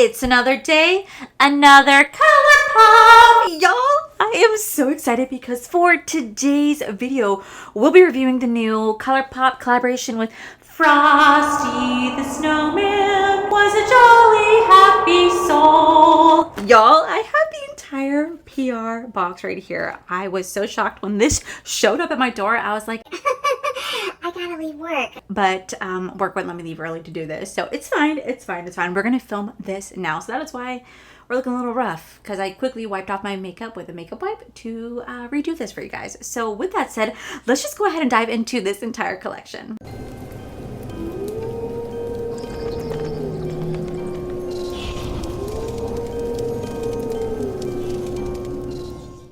It's another day, another Colourpop, y'all. I am so excited because for today's video, we'll be reviewing the new Colourpop collaboration with Frosty the Snowman. Was a jolly happy soul. Y'all, I have the entire PR box right here. I was so shocked when this showed up at my door. I was like, I gotta leave work. But work wouldn't let me leave early to do this. So it's fine. It's fine. It's fine. We're going to film this now. So that is why we're looking a little rough, because I quickly wiped off my makeup with a makeup wipe to redo this for you guys. So with that said, let's just go ahead and dive into this entire collection.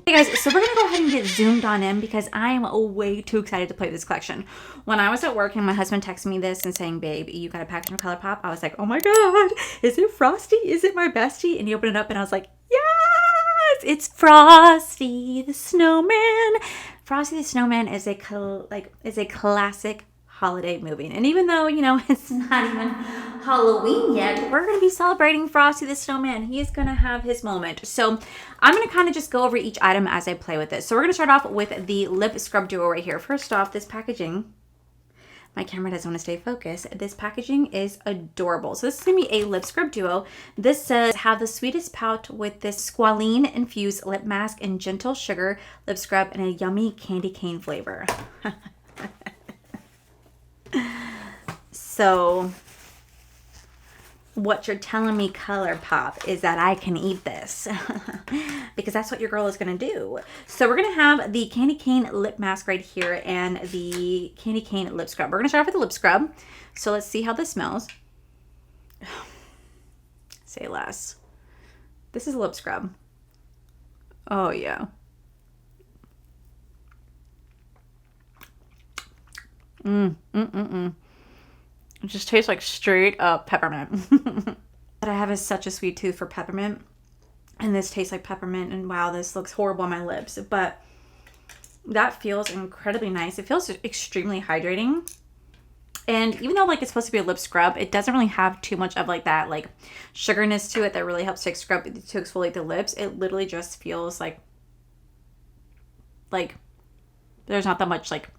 Hey guys, so we're gonna go ahead and get zoomed on in because I am way too excited to play with this collection. When I was at work and my husband texted me this and saying, babe, you got a package from Colourpop, I was like, oh my god, is it Frosty? Is it my bestie? And he opened it up and I was like, yes, it's Frosty the Snowman. Frosty the Snowman is a classic holiday movie. And even though, you know, it's not even Halloween yet, we're going to be celebrating Frosty the Snowman. He is going to have his moment. So I'm going to kind of just go over each item as I play with this. So we're going to start off with the lip scrub duo right here. First off, this packaging, my camera doesn't want to stay focused. This packaging is adorable. So this is going to be a lip scrub duo. This says, have the sweetest pout with this squalene infused lip mask and gentle sugar lip scrub and a yummy candy cane flavor. So what you're telling me, Colourpop, is that I can eat this because that's what your girl is going to do. So we're going to have the candy cane lip mask right here and the candy cane lip scrub. We're going to start off with the lip scrub. So let's see how this smells. Say less. This is a lip scrub. Oh, yeah. It just tastes like straight up peppermint. But I have such a sweet tooth for peppermint. And this tastes like peppermint. And wow, this looks horrible on my lips. But that feels incredibly nice. It feels extremely hydrating. And even though like it's supposed to be a lip scrub, it doesn't really have too much of like that like sugarness to it that really helps to exfoliate the lips. It literally just feels like there's not that much like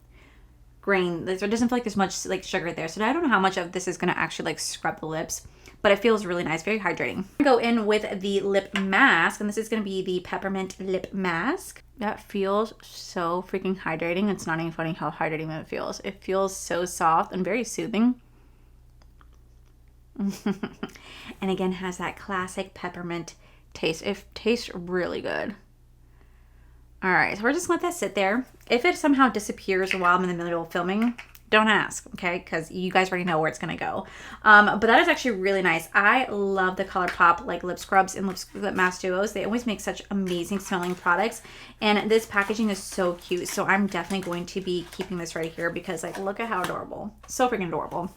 grain. It doesn't feel like there's much like sugar there. So I don't know how much of this is going to actually like scrub the lips, but it feels really nice, very hydrating. I'm going to go in with the lip mask, and this is going to be the peppermint lip mask. That feels so freaking hydrating. It's not even funny how hydrating it feels. It feels so soft and very soothing. And again, has that classic peppermint taste. It tastes really good. All right, so we're just gonna let that sit there. If it somehow disappears while I'm in the middle of filming, don't ask, okay? Because you guys already know where it's gonna go. But that is actually really nice. I love the Colourpop like lip scrubs and lip mask duos. They always make such amazing smelling products, and this packaging is so cute. So I'm definitely going to be keeping this right here because like look at how adorable, so freaking adorable.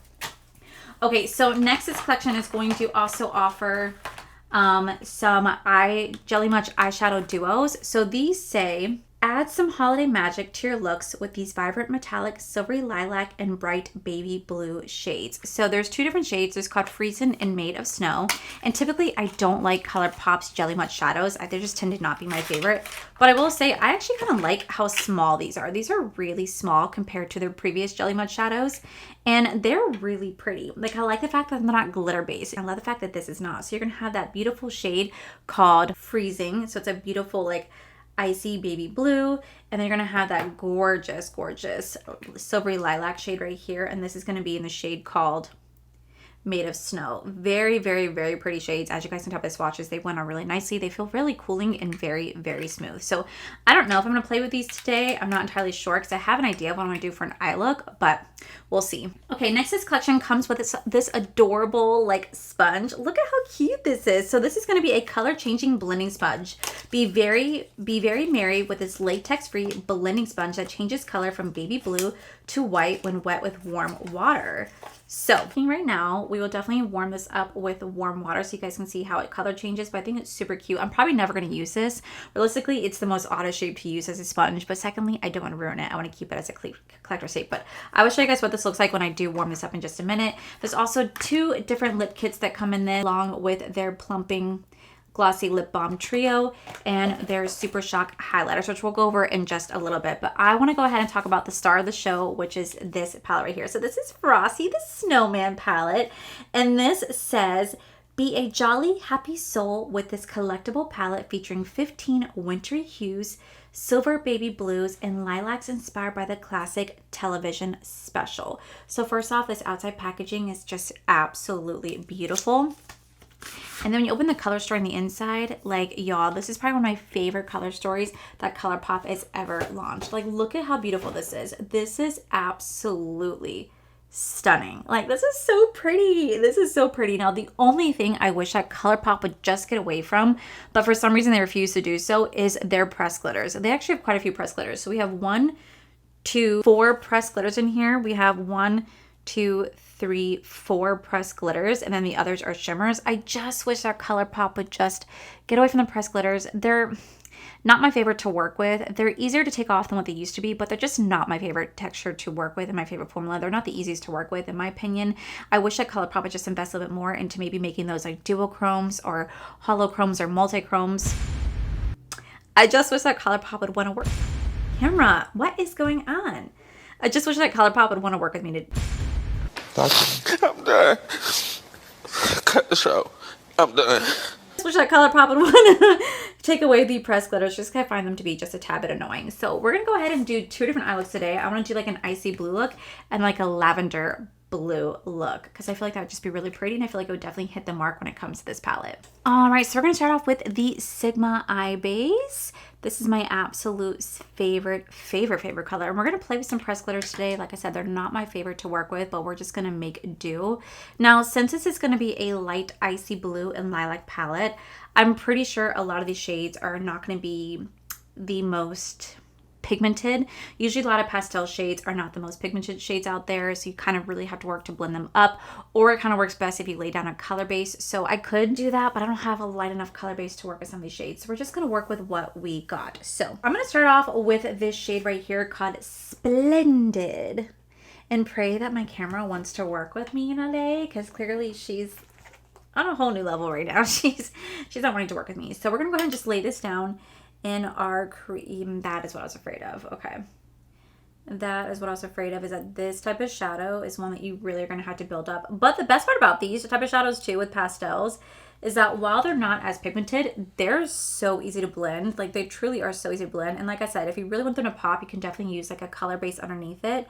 Okay, so next this collection is going to also offer some Jelly Much eyeshadow duos. So these say, add some holiday magic to your looks with these vibrant metallic silvery lilac and bright baby blue shades. So there's two different shades. There's called Freezin' and Made of Snow. And typically I don't like Colourpop's Jelly Much shadows. They just tend to not be my favorite. But I will say I actually kind of like how small these are. These are really small compared to their previous Jelly Much shadows. And they're really pretty. Like I like the fact that they're not glitter based. I love the fact that this is not. So you're gonna have that beautiful shade called Freezing. So it's a beautiful like icy baby blue, and then you're gonna have that gorgeous silvery lilac shade right here, and this is gonna be in the shade called Made of Snow. Very, very, very pretty shades. As you guys can tell by swatches, they went on really nicely. They feel really cooling and very, very smooth. So I don't know if I'm gonna play with these today. I'm not entirely sure because I have an idea of what I'm gonna do for an eye look, but we'll see. Okay, next this collection comes with this adorable like sponge. Look at how cute this is. So this is gonna be a color changing blending sponge. Be very merry with this latex free blending sponge that changes color from baby blue to white when wet with warm water. So right now, we will definitely warm this up with warm water so you guys can see how it color changes, but I think it's super cute. I'm probably never going to use this. Realistically, it's the most oddest shape to use as a sponge, but secondly, I don't want to ruin it. I want to keep it as a collector shape, but I will show you guys what this looks like when I do warm this up in just a minute. There's also 2 different lip kits that come in this along with their plumping glossy lip balm trio and their super shock highlighters, which we'll go over in just a little bit. But I want to go ahead and talk about the star of the show, which is this palette right here. So this is Frosty the Snowman palette, and this says, be a jolly happy soul with this collectible palette featuring 15 wintry hues, silver baby blues, and lilacs inspired by the classic television special. So first off, this outside packaging is just absolutely beautiful. And then when you open the color story on the inside, like, y'all, this is probably one of my favorite color stories that Colourpop has ever launched. Like, look at how beautiful this is. This is absolutely stunning. Like, this is so pretty. This is so pretty. Now, the only thing I wish that Colourpop would just get away from, but for some reason they refuse to do so, is their pressed glitters. They actually have quite a few pressed glitters. So we have 1, 2, 4 pressed glitters in here. We have 1, 2, 3, 4 pressed glitters, and then the others are shimmers. I just wish that Colourpop would just get away from the pressed glitters. They're not my favorite to work with. They're easier to take off than what they used to be, but they're just not my favorite texture to work with and my favorite formula. They're not the easiest to work with, in my opinion. I wish that Colourpop would just invest a little bit more into maybe making those like duochromes or holochromes or multichromes. I just wish that Colourpop would want to work. Camera, what is going on? I just wish that Colourpop would want to work with me to... I'm done. Cut the show. I'm done. I just wish that Colourpop would want to take away the pressed glitters, just because I find them to be just a tad bit annoying. So we're going to go ahead and do 2 different eye looks today. I want to do like an icy blue look and like a lavender blue look, because I feel like that would just be really pretty, and I feel like it would definitely hit the mark when it comes to this palette. All right, so we're going to start off with the Sigma Eye Base. This is my absolute favorite color, and we're going to play with some pressed glitters today. Like I said, they're not my favorite to work with, but we're just going to make do. Now, since this is going to be a light icy blue and lilac palette, I'm pretty sure a lot of these shades are not going to be the most pigmented. Usually a lot of pastel shades are not the most pigmented shades out there, so you kind of really have to work to blend them up, or it kind of works best if you lay down a color base. So I could do that, but I don't have a light enough color base to work with some of these shades, so we're just going to work with what we got. So I'm going to start off with this shade right here called Splendid, and pray that my camera wants to work with me in LA, because clearly she's on a whole new level right now. She's not wanting to work with me. So we're going to go ahead and just lay this down in our cream. That is what I was afraid of. Okay. That is what I was afraid of, is that this type of shadow is one that you really are going to have to build up. But the best part about these type of shadows too with pastels is that while they're not as pigmented, they're so easy to blend. Like, they truly are so easy to blend. And like I said, if you really want them to pop, you can definitely use like a color base underneath it.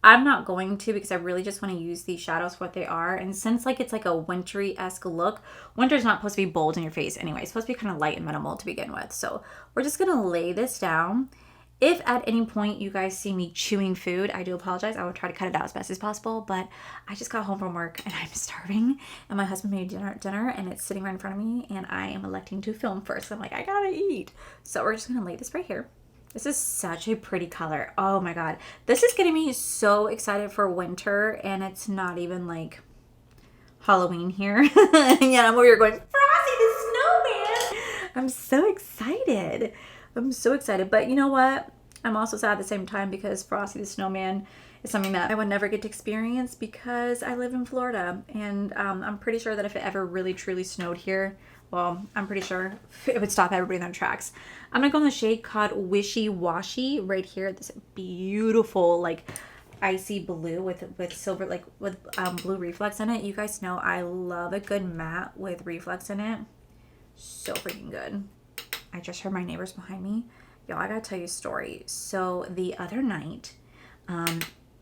I'm not going to, because I really just want to use these shadows for what they are. And since like it's like a wintry-esque look, winter's not supposed to be bold in your face anyway. It's supposed to be kind of light and minimal to begin with. So we're just going to lay this down. If at any point you guys see me chewing food, I do apologize. I will try to cut it out as best as possible, but I just got home from work and I'm starving, and my husband made dinner and it's sitting right in front of me, and I am electing to film first. I'm like, I gotta eat. So we're just going to lay this right here. This is such a pretty color. Oh my God. This is getting me so excited for winter, and it's not even like Halloween here. Yeah, I'm over here going, Frosty the Snowman. I'm so excited. I'm so excited. But you know what? I'm also sad at the same time, because Frosty the Snowman is something that I would never get to experience because I live in Florida. And I'm pretty sure that if it ever really truly snowed here, well, I'm pretty sure it would stop everybody in their tracks. I'm going to go in the shade called Wishy Washy right here. This beautiful, like, icy blue with silver, like, with blue reflex in it. You guys know I love a good matte with reflex in it. So freaking good. I just heard my neighbors behind me. Y'all, I gotta tell you a story. So the other night,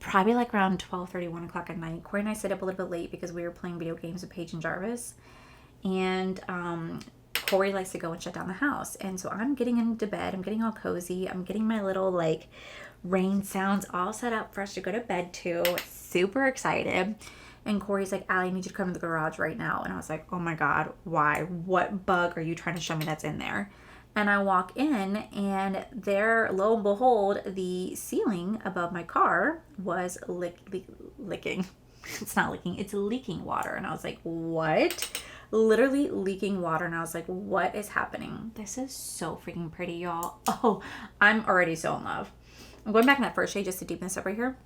probably like around 12:30, 1 o'clock at night, Corey and I stayed up a little bit late because we were playing video games with Paige and Jarvis. And Corey likes to go and shut down the house. And so I'm getting into bed. I'm getting all cozy. I'm getting my little like rain sounds all set up for us to go to bed to. Super excited. And Corey's like, Allie, I need you to come to the garage right now. And I was like, oh my God, why? What bug are you trying to show me that's in there? And I walk in, and there, lo and behold, the ceiling above my car was licking. it's not leaking, it's leaking water. And I was like, what? Literally leaking water. And I was like, what is happening? This is so freaking pretty, y'all. Oh, I'm already so in love. I'm going back in that first shade just to deepen this up right here.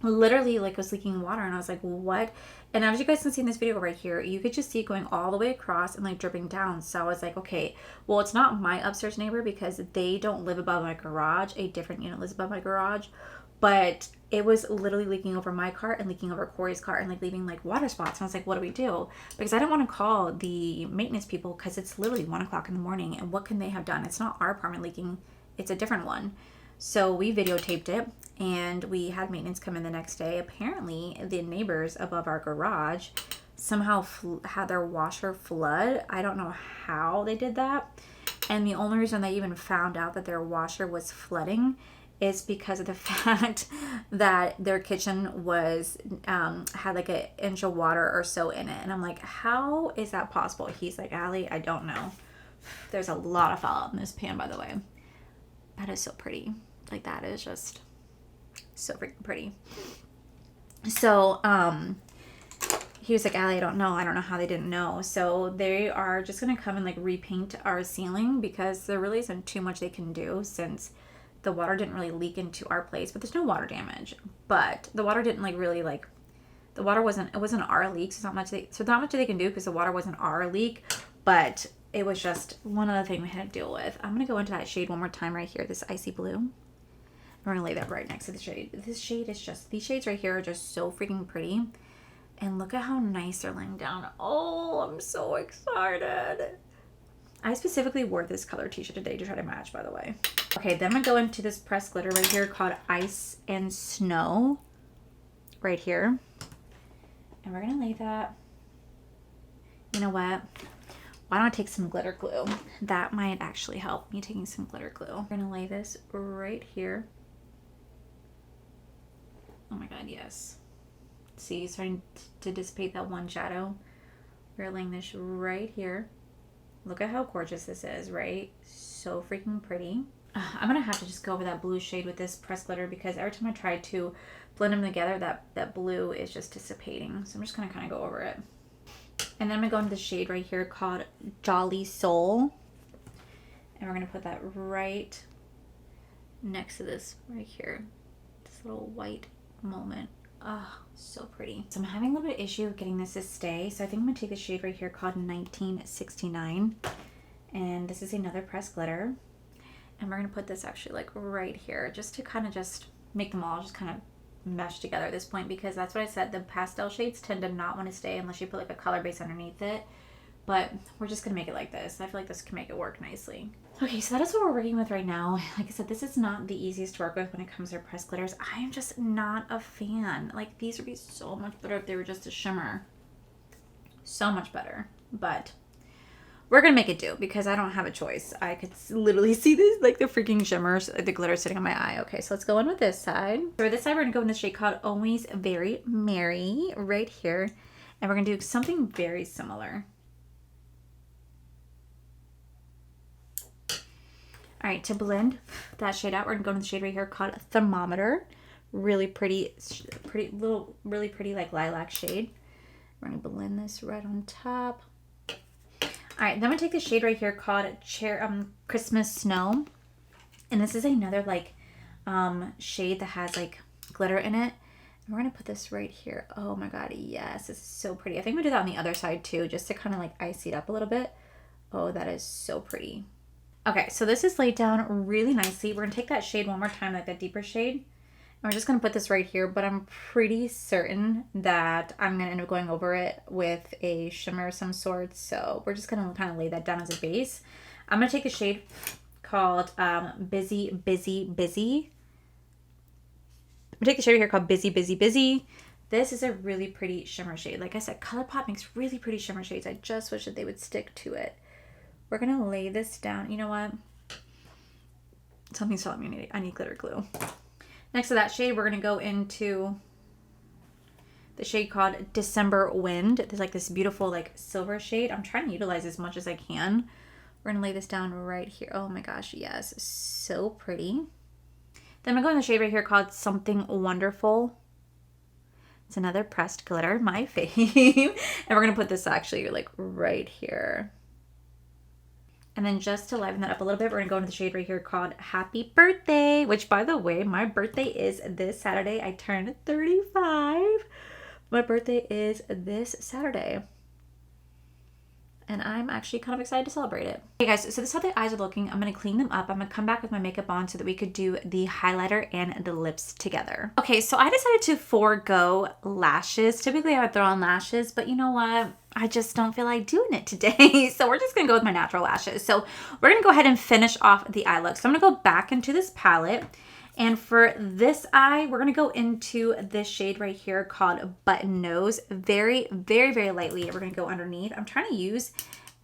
Literally like was leaking water, and I was like, what? And as you guys can see in this video right here, you could just see it going all the way across and like dripping down. So I was like, okay, well, it's not my upstairs neighbor because they don't live above my garage. A different unit lives above my garage, but it was literally leaking over my car and leaking over Corey's car and like leaving like water spots. And I was like, what do we do? Because I didn't want to call the maintenance people because it's literally 1 o'clock in the morning, and what can they have done? It's not our apartment leaking, it's a different one. So we videotaped it, and we had maintenance come in the next day. Apparently, the neighbors above our garage somehow had their washer flood. I don't know how they did that. And the only reason they even found out that their washer was flooding is because of the fact that their kitchen was had like an inch of water or so in it. And I'm like, how is that possible? He's like, Allie, I don't know. There's a lot of fallout in this pan, by the way. That is so pretty. Like, that is just so freaking pretty. So, he was like, Allie, I don't know how they didn't know. So they are just going to come and like repaint our ceiling because there really isn't too much they can do since the water didn't really leak into our place, but there's no water damage. But the water didn't like really like, the water wasn't our leak. So not much they can do because the water wasn't our leak, but it was just one other thing we had to deal with. I'm going to go into that shade one more time right here, this icy blue. We're going to lay that right next to the shade. This shade is just, these shades right here are just so freaking pretty. And look at how nice they're laying down. Oh, I'm so excited. I specifically wore this color t-shirt today to try to match, by the way. Okay, then I'm going to go into this pressed glitter right here called Ice and Snow. Right here. And we're going to lay that. You know what? Why don't I take some glitter glue? That might actually help me taking some glitter glue. We're going to lay this right here. Oh my god, yes. See, starting to dissipate that one shadow. We're laying this right here. Look at how gorgeous this is, right? So freaking pretty. I'm going to have to just go over that blue shade with this pressed glitter because every time I try to blend them together, that blue is just dissipating. So I'm just going to kind of go over it. And then I'm going to go into the shade right here called Jolly Soul. And we're going to put that right next to this right here. This little white moment. Oh, so pretty. So I'm having a little bit of issue getting this to stay. So I think I'm going to take the shade right here called 1969. And this is another pressed glitter. And we're going to put this actually like right here just to kind of just make them all just kind of mesh together at this point, because that's what I said, the pastel shades tend to not want to stay unless you put like a color base underneath it. But we're just gonna make it like this. I feel like this can make it work nicely. Okay, so that is what we're working with right now. Like I said, this is not the easiest to work with when it comes to pressed glitters. I am just not a fan. Like, these would be so much better if they were just a shimmer. So much better. But we're gonna make it do because I don't have a choice. I could literally see this, like the freaking shimmers, the glitter sitting on my eye. Okay, so let's go in with this side. So for this side, we're gonna go in this shade called Always Very Merry right here. And we're gonna do something very similar. All right, to blend that shade out, we're gonna go into the shade right here called Thermometer. Really pretty like lilac shade. We're gonna blend this right on top. All right, then I'm gonna take the shade right here called Christmas Snow. And this is another like shade that has like glitter in it. And we're gonna put this right here. Oh my god, yes, this is so pretty. I think we do that on the other side too, just to kind of like icy it up a little bit. Oh, that is so pretty. Okay, so this is laid down really nicely. We're gonna take that shade one more time, like that deeper shade. And we're just gonna put this right here, but I'm pretty certain that I'm gonna end up going over it with a shimmer of some sort. So we're just gonna kind of lay that down as a base. I'm gonna take a shade called Busy, Busy, Busy. I'm gonna take a shade here called Busy, Busy, Busy. This is a really pretty shimmer shade. Like I said, Colourpop makes really pretty shimmer shades. I just wish that they would stick to it. We're gonna lay this down. You know what? Something's telling me I need glitter glue. Next to that shade, we're gonna go into the shade called December Wind. There's like this beautiful like silver shade. I'm trying to utilize as much as I can. We're gonna lay this down right here. Oh my gosh, yes, so pretty. Then I'm gonna go in the shade right here called Something Wonderful. It's another pressed glitter, my fave. And we're going to put this actually like right here. And then just to liven that up a little bit, we're going to go into the shade right here called Happy Birthday, which by the way, my birthday is this Saturday. I turned 35. My birthday is this Saturday. And I'm actually kind of excited to celebrate it. Okay guys, so this is how the eyes are looking. I'm going to clean them up. I'm going to come back with my makeup on so that we could do the highlighter and the lips together. Okay, so I decided to forego lashes. Typically I would throw on lashes, but you know what? I just don't feel like doing it today. So we're just going to go with my natural lashes. So we're going to go ahead and finish off the eye look. So I'm going to go back into this palette. And for this eye, we're going to go into this shade right here called Button Nose. Very, very, very lightly. We're going to go underneath. I'm trying to use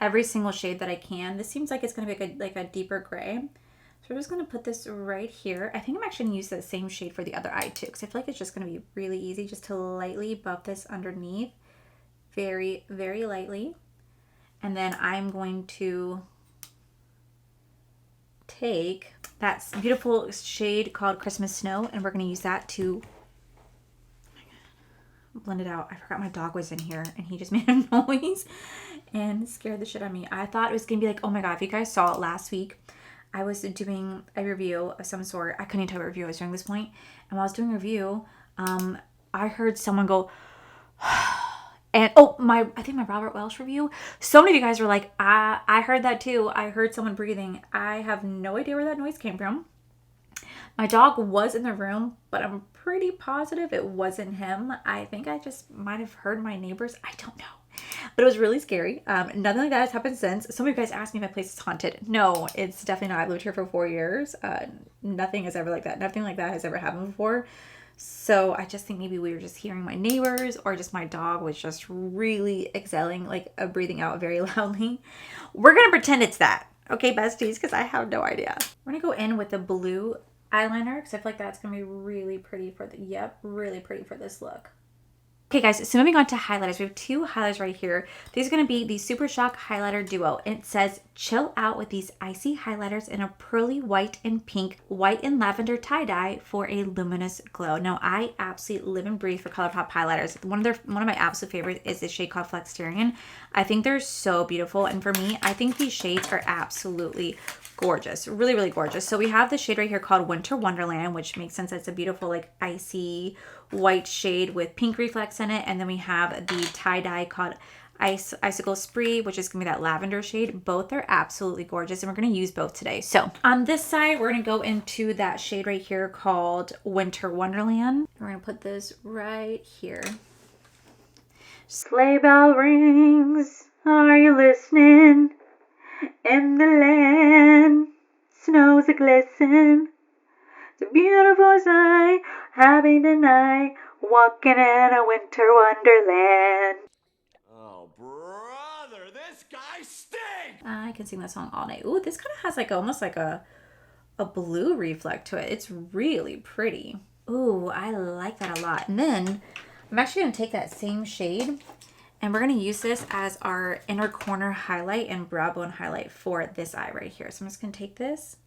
every single shade that I can. This seems like it's going to be like a deeper gray. So we're just going to put this right here. I think I'm actually going to use the same shade for the other eye too, because I feel like it's just going to be really easy just to lightly buff this underneath. Very, very lightly. And then I'm going to take that beautiful shade called Christmas Snow, and we're going to use that to blend it out. I forgot my dog was in here and he just made a noise and scared the shit out of me. I thought it was going to be like, oh my god, if you guys saw it last week, I was doing a review of some sort. I couldn't even tell what review I was doing at this point. And while I was doing a review, I heard someone go, and I think my Robert Welsh review, so many of you guys were like, I heard that too. I heard someone breathing. I have no idea where that noise came from. My dog was in the room, but I'm pretty positive it wasn't him. I think I just might have heard my neighbors. I don't know. But it was really scary. Nothing like that has happened since. Some of you guys asked me if my place is haunted. No, it's definitely not. I've lived here for 4 years. Nothing is ever like that. Nothing like that has ever happened before. So I just think maybe we were just hearing my neighbors, or just my dog was just really exhaling, like breathing out very loudly. We're going to pretend it's that. Okay, besties, because I have no idea. We're going to go in with the blue eyeliner because I feel like that's going to be really pretty for really pretty for this look. Okay guys, so moving on to highlighters. We have two highlighters right here. These are going to be the Super Shock Highlighter Duo. It says, chill out with these icy highlighters in a pearly white and pink, white and lavender tie-dye for a luminous glow. Now, I absolutely live and breathe for Colourpop highlighters. One of my absolute favorites is this shade called Flexterian. I think they're so beautiful. And for me, I think these shades are absolutely gorgeous. Really, really gorgeous. So we have this shade right here called Winter Wonderland, which makes sense. It's a beautiful, like, icy white shade with pink reflex in it. And then we have the tie-dye called Icicle Spree, which is gonna be that lavender shade. Both are absolutely gorgeous, and we're gonna use both today. So on this side, we're gonna go into that shade right here called Winter Wonderland. We're gonna put this right here. Sleigh bell rings, are you listening? In the land, snow's a glisten. It's a beautiful sight, happy tonight, walking in a winter wonderland. Oh, brother, this guy stinks! I can sing that song all night. Ooh, this kind of has like almost like a blue reflect to it. It's really pretty. Ooh, I like that a lot. And then I'm actually going to take that same shade and we're going to use this as our inner corner highlight and brow bone highlight for this eye right here. So I'm just going to take this.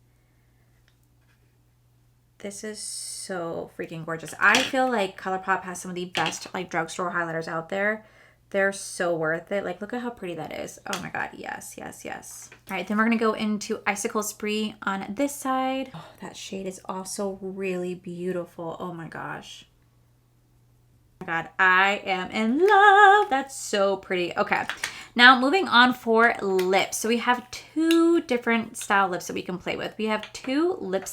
This is so freaking gorgeous. I feel like Colourpop has some of the best like drugstore highlighters out there. They're so worth it. Like, look at how pretty that is. Oh my god, yes, yes, yes. All right, then we're gonna go into Icicle Spree on this side. Oh, that shade is also really beautiful. Oh my gosh. Oh my god, I am in love. That's so pretty. Okay, now moving on for lips. So we have two different style lips that we can play with. We have two lip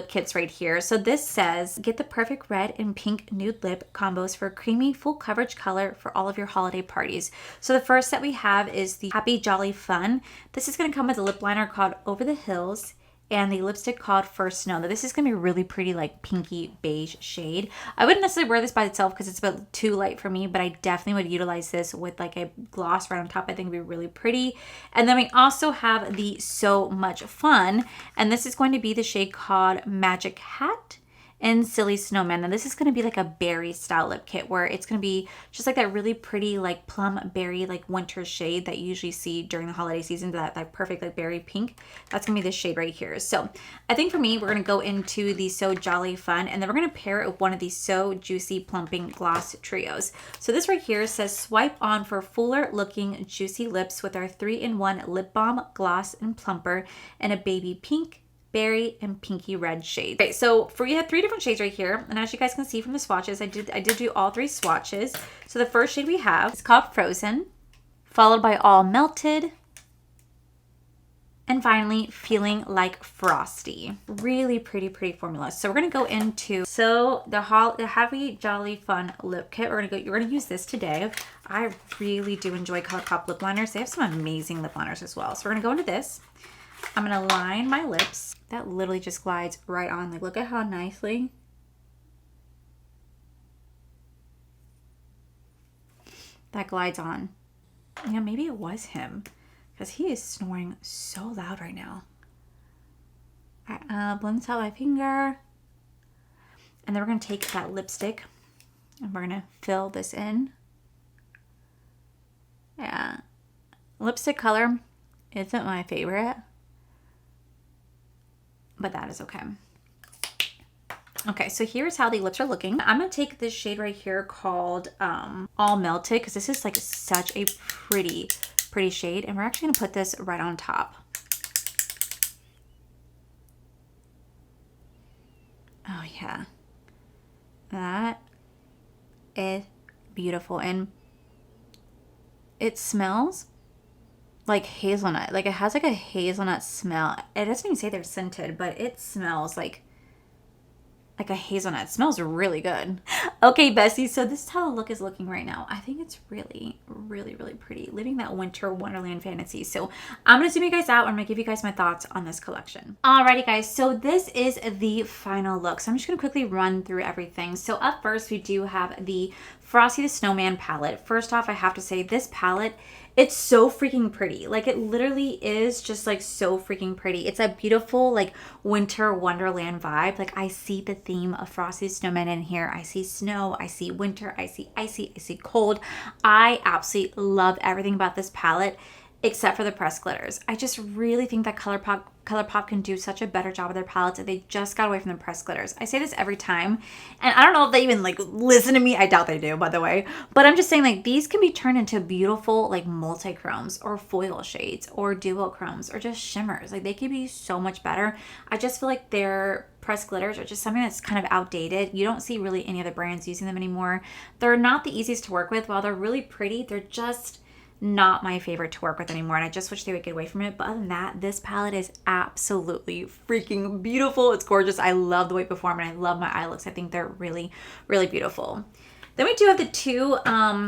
kits right here. So this says, get the perfect red and pink nude lip combos for creamy full coverage color for all of your holiday parties. So the first that we have is the Happy Jolly Fun. This is gonna come with a lip liner called Over the Hills and the lipstick called First Snow. Now this is gonna be a really pretty like pinky beige shade. I wouldn't necessarily wear this by itself because it's a bit too light for me, but I definitely would utilize this with like a gloss right on top. I think it'd be really pretty. And then we also have the So Much Fun, and this is going to be the shade called Magic Hat. in Silly Snowman. Now this is going to be like a berry style lip kit where it's going to be just like that really pretty like plum berry like winter shade that you usually see during the holiday season, that perfect like berry pink. That's going to be this shade right here. So I think for me, we're going to go into the So Jolly Fun, and then we're going to pair it with one of these So Juicy Plumping Gloss Trios. So this right here says swipe on for fuller looking juicy lips with our 3-in-1 lip balm, gloss, and plumper in a baby pink, berry, and pinky red shade. Okay, so we had 3 different shades right here, and as you guys can see from the swatches, I did do all 3 swatches. So the first shade we have is called Frozen, followed by All Melted, and finally Feeling Like Frosty. Really pretty formula. So we're gonna go into the Happy Jolly Fun lip kit. You're gonna use this today. I really do enjoy Colourpop lip liners. They have some amazing lip liners as well. So we're gonna go into this. I'm gonna line my lips. That literally just glides right on. Like, look at how nicely. That glides on. Yeah, maybe it was him, because he is snoring so loud right now. Alright, blend this out my finger. And then we're gonna take that lipstick and we're gonna fill this in. Yeah. Lipstick color isn't my favorite, but that is okay. Okay, so here's how the lips are looking. I'm gonna take this shade right here called All Melted, because this is like such a pretty shade, and we're actually gonna put this right on top. Oh yeah, that is beautiful, and it smells like hazelnut. Like, it has like a hazelnut smell. It doesn't even say they're scented, but it smells like a hazelnut. It smells really good. Okay, besties, so this is how the look is looking right now. I think it's really pretty. Living that winter wonderland fantasy. So I'm gonna zoom you guys out. I'm gonna give you guys my thoughts on this collection. Alrighty, guys, so this is the final look. So I'm just gonna quickly run through everything. So up first, we do have the Frosty the Snowman palette. First off, I have to say this palette, it's so freaking pretty. Like, it literally is just like so freaking pretty. It's a beautiful like winter wonderland vibe. Like, I see the theme of Frosty the Snowman in here. I see snow, I see winter, I see icy, I see cold. I absolutely love everything about this palette except for the pressed glitters. I just really think that Colourpop can do such a better job with their palettes if they just got away from the pressed glitters. I say this every time, and I don't know if they even like listen to me. I doubt they do, by the way. But I'm just saying, like, these can be turned into beautiful like multi-chromes or foil shades or duochromes or just shimmers. Like, they could be so much better. I just feel like their pressed glitters are just something that's kind of outdated. You don't see really any other brands using them anymore. They're not the easiest to work with. While they're really pretty, they're just not my favorite to work with anymore, and I just wish they would get away from it. But other than that, this palette is absolutely freaking beautiful. It's gorgeous. I love the way it performed, and I love my eye looks. I think they're really beautiful. Then we do have the 2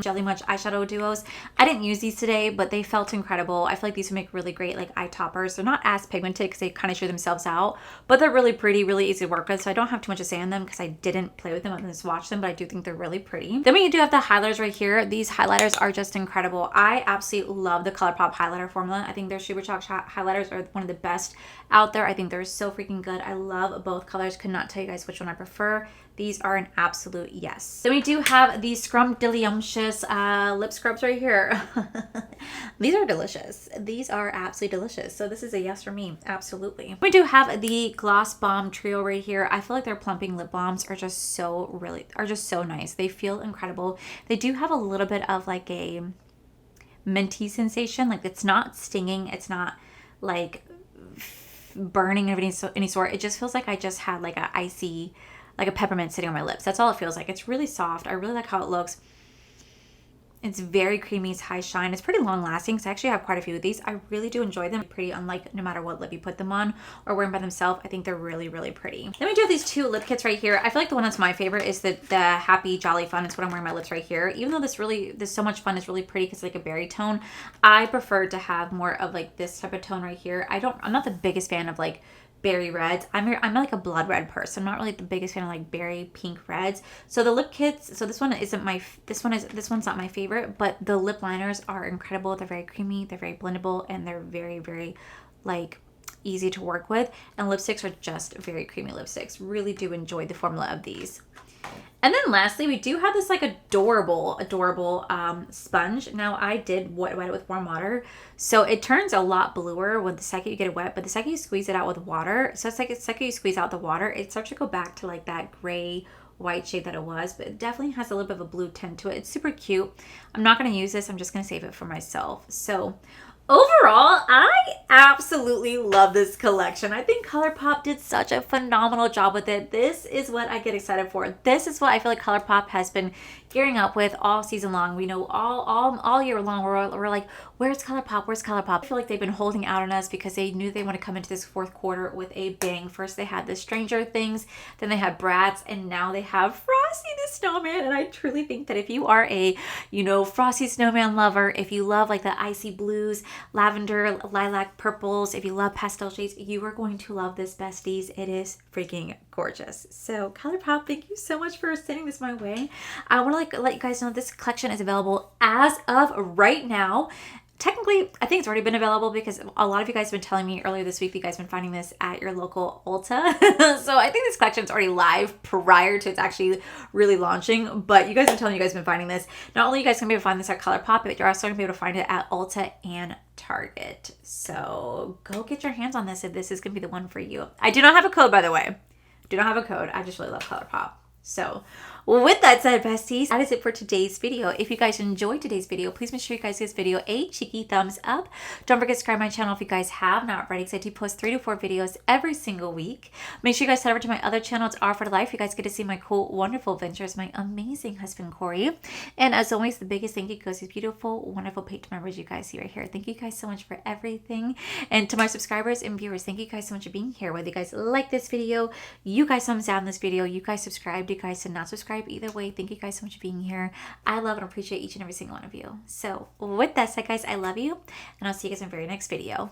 Jelly Much eyeshadow duos. I didn't use these today, but they felt incredible. I feel like these would make really great like eye toppers. They're not as pigmented because they kind of show themselves out, but they're really pretty, really easy to work with. So I don't have too much to say on them because I didn't play with them. I just watched them, but I do think they're really pretty. Then we do have the highlighters right here. These highlighters are just incredible. I absolutely love the Colourpop highlighter formula. I think their Super Chalk highlighters are one of the best out there. I think they're so freaking good. I love both colors. Could not tell you guys which one I prefer. These are an absolute yes. Then we do have the Scrumptious lip scrubs right here. These are delicious. These are absolutely delicious. So this is a yes for me, absolutely. We do have the Gloss Bomb trio right here. I feel like their plumping lip balms are just so nice. They feel incredible. They do have a little bit of like a minty sensation. Like, it's not stinging. It's not like burning of any sort. It just feels like I just had like a icy, like a peppermint sitting on my lips. That's all it feels like. It's really soft. I really like how it looks. It's very creamy. It's high shine. It's pretty long lasting because I actually have quite a few of these. I really do enjoy them. Pretty, unlike no matter what lip you put them on or wear them by themselves. I think they're really pretty. Then we do have these 2 lip kits right here. I feel like the one that's my favorite is the Happy Jolly Fun. It's what I'm wearing my lips right here. Even though this So Much Fun is really pretty because it's like a berry tone, I prefer to have more of like this type of tone right here. I'm not the biggest fan of like berry reds. I'm like a blood red person. I'm not really the biggest fan of like berry pink reds. So the lip kits, so this one's not my favorite, but the lip liners are incredible. They're very creamy, they're very blendable, and they're very like easy to work with. And lipsticks are just very creamy lipsticks. Really do enjoy the formula of these. And then lastly, we do have this like adorable sponge. Now I did wet it with warm water. So it turns a lot bluer when the second you get it wet, but the second you squeeze it out with water, so it's like the second you squeeze out the water, it starts to go back to like that gray white shade that it was, but it definitely has a little bit of a blue tint to it. It's super cute. I'm not going to use this. I'm just going to save it for myself. So overall, I absolutely love this collection. I think Colourpop did such a phenomenal job with it. This is what I get excited for. This is what I feel like Colourpop has been gearing up with all season long. We know all year long we're like, where's Colourpop? Where's Colourpop? I feel like they've been holding out on us because they knew they want to come into this fourth quarter with a bang. First they had the Stranger Things, then they had Bratz, and now they have Frosty the Snowman. And I truly think that if you are a, Frosty Snowman lover, if you love like the icy blues, lavender, lilac purples, if you love pastel shades, you are going to love this, besties. It is freaking gorgeous. So Colourpop, thank you so much for sending this my way. I want to let you guys know this collection is available as of right now. Technically, I think it's already been available because a lot of you guys have been telling me earlier this week that you guys have been finding this at your local Ulta. So I think this collection is already live prior to it's actually really launching. But you guys have been telling you guys have been finding this. Not only are you guys going to be able to find this at Colourpop, but you're also going to be able to find it at Ulta and Target. So go get your hands on this if this is going to be the one for you. I do not have a code, by the way. Do not have a code. I just really love Colourpop. So with that said, besties, that is it for today's video. If you guys enjoyed today's video, please make sure you guys give this video a cheeky thumbs up. Don't forget to subscribe to my channel if you guys have not already, because I do post 3 to 4 videos every single week. Make sure you guys head over to my other channel. It's Art for Life. You guys get to see my cool, wonderful adventures, my amazing husband, Corey. And as always, the biggest thank you goes to beautiful, wonderful Patreon members you guys see right here. Thank you guys so much for everything. And to my subscribers and viewers, thank you guys so much for being here. Whether you guys like this video, you guys thumbs down this video, you guys subscribed, you guys did not subscribe, either way, thank you guys so much for being here. I love and appreciate each and every single one of you. So with that said, guys, I love you, and I'll see you guys in the very next video.